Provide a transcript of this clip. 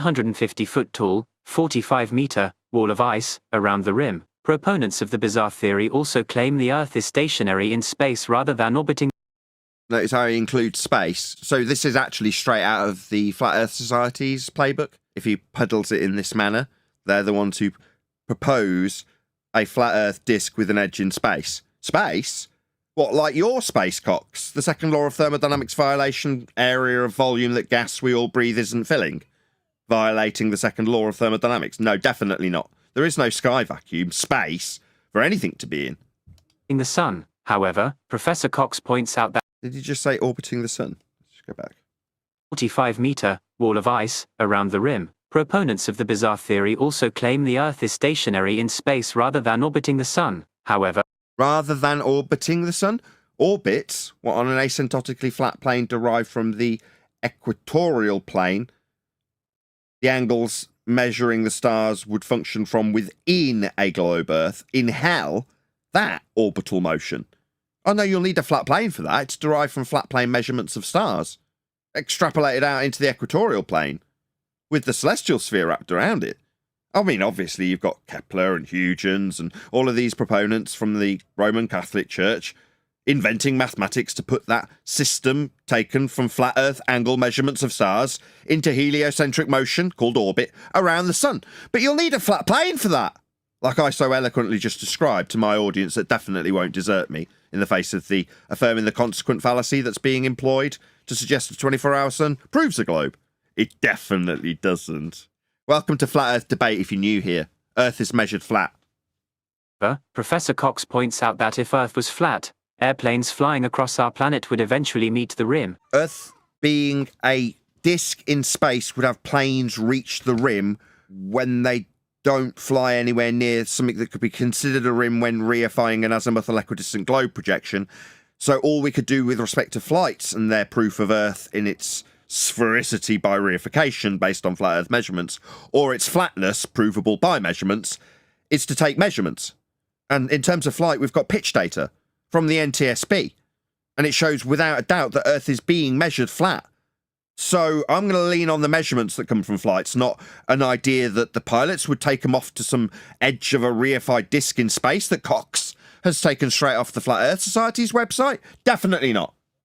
150-foot tall, 45-meter wall of ice around the rim. Proponents of the bizarre theory also claim the Earth is stationary in space rather than orbiting. Notice how he includes space. So this is actually straight out of the Flat Earth Society's playbook. If he peddles it in this manner, they're the ones who propose a flat Earth disk with an edge in space. Space? What, like your space cocks? The second law of thermodynamics violation, area of volume that gas we all breathe isn't filling? Violating the second law of thermodynamics? No, definitely not. There is no sky vacuum, space, for anything to be in the sun. However, Professor Cox points out that. Did you just say orbiting the sun? Let's go back. 45-meter wall of ice around the rim. Proponents of the bizarre theory also claim the Earth is stationary in space rather than orbiting the sun. However, rather than orbiting the sun? Orbits, what, on an asymptotically flat plane derived from the equatorial plane, the angles measuring the stars would function from within a globe Earth. In hell, that orbital motion. Oh no, you'll need a flat plane for that. It's derived from flat plane measurements of stars, extrapolated out into the equatorial plane, with the celestial sphere wrapped around it. I mean, obviously, you've got Kepler and Huygens and all of these proponents from the Roman Catholic Church inventing mathematics to put that system taken from flat Earth angle measurements of stars into heliocentric motion, called orbit, around the sun. But you'll need a flat plane for that, like I so eloquently just described to my audience that definitely won't desert me in the face of the affirming the consequent fallacy that's being employed to suggest a 24-hour sun proves a globe. It definitely doesn't. Welcome to Flat Earth Debate if you're new here. Earth is measured flat. Professor Cox points out that if Earth was flat, airplanes flying across our planet would eventually meet the rim. Earth being a disk in space would have planes reach the rim when they don't fly anywhere near something that could be considered a rim when reifying an azimuthal equidistant globe projection. So all we could do with respect to flights and their proof of Earth in its sphericity by reification based on flat Earth measurements, or its flatness provable by measurements, is to take measurements. And in terms of flight, we've got pitch data from the NTSB, and it shows without a doubt that Earth is being measured flat. So I'm going to lean on the measurements that come from flights, not an idea that the pilots would take them off to some edge of a reified disk in space that Cox has taken straight off the Flat Earth Society's website. Definitely not.